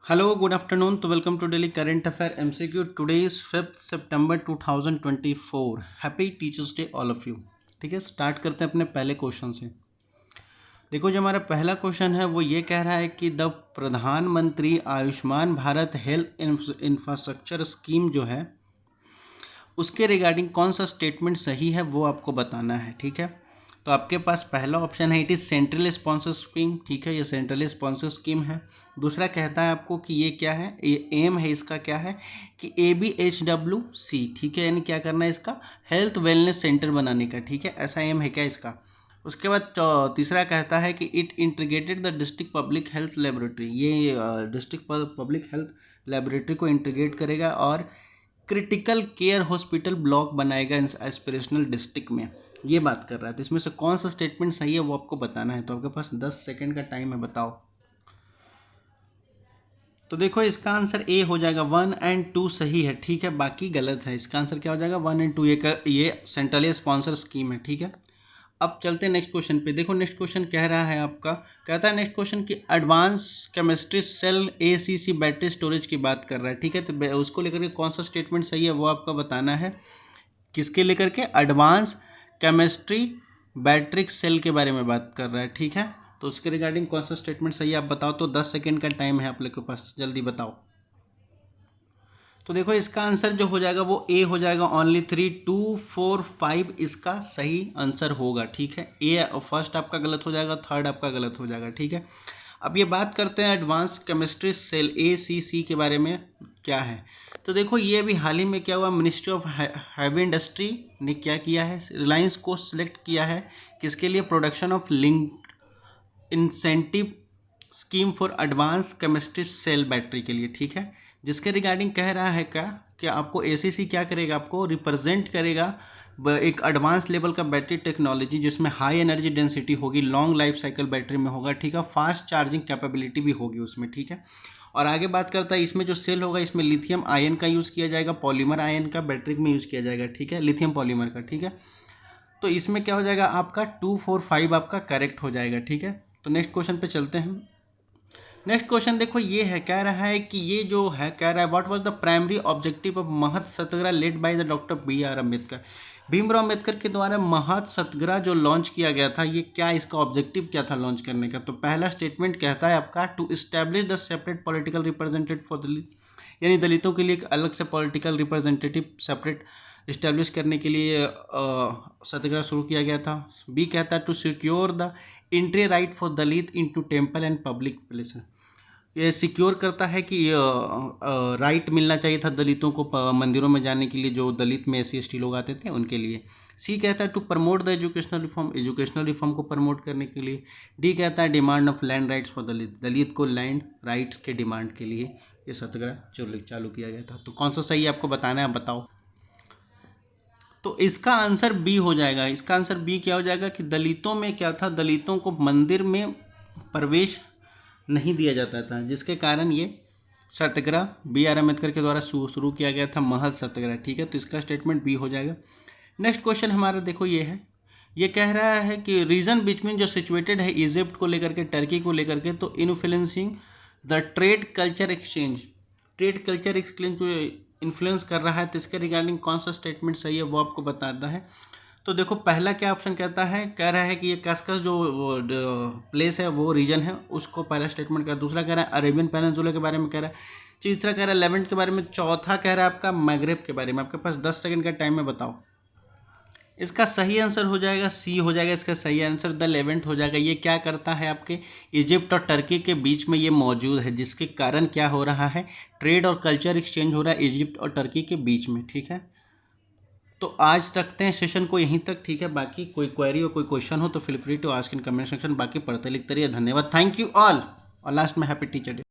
Hello, good afternoon. To welcome to Daily Current Affair MCQ. Today is 5th September 2024. Happy Teachers Day all of you. ठीक है, start करते हैं अपने पहले question से। देखो, जो हमारा पहला क्वेश्चन है वो ये कह रहा है कि द प्रधानमंत्री Ayushman Bharat health infrastructure scheme जो है उसके रिगार्डिंग कौन सा स्टेटमेंट सही है वो आपको बताना है। ठीक है, तो आपके पास पहला ऑप्शन है it is central sponsor scheme. ठीक है, ये सेंट्रल स्पॉन्सर स्कीम है। दूसरा कहता है आपको कि ये क्या है, ये एम है इसका क्या है कि ABHWC। ठीक है, यानी क्या करना है इसका, हेल्थ वेलनेस सेंटर बनाने का। ठीक है, ऐसा एम है क्या इसका। उसके बाद तीसरा कहता है कि it integrated the district public health laboratory. ये डिस्ट्रिक्ट पब्लिक हेल्थ लेबोरेटरी को इंटीग्रेट करेगा और क्रिटिकल केयर हॉस्पिटल ब्लॉक बनाएगा एस्पिरेशनल डिस्ट्रिक्ट में। ये बात कर रहा है, तो इसमें से कौन सा स्टेटमेंट सही है वो आपको बताना है। तो आपके पास 10 सेकंड का टाइम है, बताओ। तो देखो, इसका आंसर ए हो जाएगा, 1 और 2 सही है। ठीक है, बाकी गलत है। इसका आंसर क्या हो जाएगा, 1 और 2। ये सेंट्रली स्पॉन्सर स्कीम है। ठीक है, अब चलते हैं नेक्स्ट क्वेश्चन पे। देखो, नेक्स्ट क्वेश्चन कह रहा है आपका, कहता है नेक्स्ट क्वेश्चन कि advance chemistry cell ACC battery storage की बात कर रहा है। ठीक है, तो उसको लेकर के कौन सा स्टेटमेंट सही है वो आपको बताना है। किसके लेकर के, एडवांस केमिस्ट्री बैटरी सेल के बारे में बात कर रहा है। ठीक है, तो उसके रिगार्डिंग कौन सा स्टेटमेंट सही है आप बताओ। तो 10 सेकेंड का टाइम है आप लोग के पास, जल्दी बताओ। तो देखो, इसका आंसर जो हो जाएगा वो ए हो जाएगा। ओनली 3, 2, 4, 5 इसका सही आंसर होगा। ठीक है, ए फर्स्ट आपका गलत हो जाएगा, थर्ड आपका गलत हो जाएगा। ठीक है, अब ये बात करते हैं एडवांस केमिस्ट्री सेल ACC के बारे में क्या है। तो देखो, ये अभी हाल ही में क्या हुआ, मिनिस्ट्री ऑफ हैवी इंडस्ट्री ने क्या किया है, रिलायंस को सिलेक्ट किया है किसके लिए, production of link incentive scheme for advance chemistry cell battery के लिए। ठीक है, जिसके रिगार्डिंग कह रहा है क्या कि आपको ACC क्या करेगा, आपको रिप्रेजेंट करेगा एक एडवांस लेवल का बैटरी टेक्नोलॉजी जिसमें हाई एनर्जी डेंसिटी होगी, लॉन्ग लाइफ साइकिल बैटरी में होगा। ठीक है, फास्ट चार्जिंग कैपेबिलिटी भी होगी उसमें। ठीक है, और आगे बात करता है इसमें जो सेल होगा इसमें लिथियम आयन का यूज़ किया जाएगा, पॉलीमर आयन का बैटरी में यूज़ किया जाएगा। ठीक है, लिथियम पॉलीमर का। ठीक है, तो इसमें क्या हो जाएगा आपका 2, 4, 5 आपका करेक्ट हो जाएगा। ठीक है, तो नेक्स्ट क्वेश्चन पे चलते हैं। नेक्स्ट क्वेश्चन देखो, ये है कह रहा है कि ये जो है कह रहा है what was the primary objective of Mahad Satyagraha led by the doctor BR Ambedkar. Bhimrao Ambedkar के द्वारा महत सत्याग्रह जो लॉन्च किया गया था, ये क्या इसका ऑब्जेक्टिव क्या था लॉन्च करने का। तो पहला स्टेटमेंट कहता है आपका to establish the separate political representative for Dalit, यानी दलितों के लिए एक अलग से पॉलिटिकल रिप्रेजेंटेटिव सेपरेट इस्टेब्लिश करने के लिए सत्याग्रह शुरू किया गया था। बी कहता है to secure the entry right for Dalit into temple and public place. ये सिक्योर करता है कि राइट मिलना चाहिए था दलितों को मंदिरों में जाने के लिए, जो दलित में SC ST लोग आते थे उनके लिए। सी कहता है to promote the educational reform, educational reform को प्रमोट करने के लिए। डी कहता है demand of land rights for Dalit, Dalit को लैंड राइट्स के डिमांड के लिए ये सत्याग्रह चालू किया गया था। तो कौन सा सही आपको बताना है, आप बताओ। तो इसका आंसर बी हो जाएगा। इसका आंसर बी क्या हो जाएगा कि दलितों में क्या था, दलितों को मंदिर में प्रवेश नहीं दिया जाता था, जिसके कारण ये सत्याग्रह BR अम्बेडकर के द्वारा शुरू किया गया था, महल सत्याग्रह। ठीक है, तो इसका स्टेटमेंट बी हो जाएगा। नेक्स्ट क्वेश्चन हमारा देखो, ये है, ये कह रहा है कि रीजन बिटवीन जो सिचुएटेड है इजिप्ट को लेकर के, टर्की को लेकर के, तो influencing the trade culture exchange, trade culture exchange को इन्फ्लुएंस कर रहा है। तो इसके रिगार्डिंग कौन सा स्टेटमेंट सही है वो आपको बताता है। तो देखो, पहला क्या ऑप्शन कहता है, कह रहा है कि ये कैस्कस जो प्लेस है वो रीजन है, उसको पहला स्टेटमेंट का। दूसरा कह रहा है अरेबियन पेनिनसुला के बारे में कह रहा है। तीसरा कह रहा है लेवेंट के बारे में। चौथा कह रहा है आपका मैग्रेब के बारे में। आपके पास 10 सेकंड का टाइम है, बताओ। इसका सही आंसर हो जाएगा सी हो जाएगा। इसका सही आंसर द लेवेंट हो जाएगा। ये क्या करता है, आपके इजिप्ट और टर्की के बीच में ये मौजूद है, जिसके कारण क्या हो रहा है, ट्रेड और कल्चर एक्सचेंज हो रहा है इजिप्ट और टर्की के बीच में। ठीक है, तो आज रखते हैं सेशन को यहीं तक। ठीक है, बाकी कोई क्वेरी और कोई क्वेश्चन हो तो feel free to ask in comment section. बाकी पढ़ते लिखते रहिए। धन्यवाद, थैंक यू ऑल, और लास्ट में हैप्पी टीचर डे।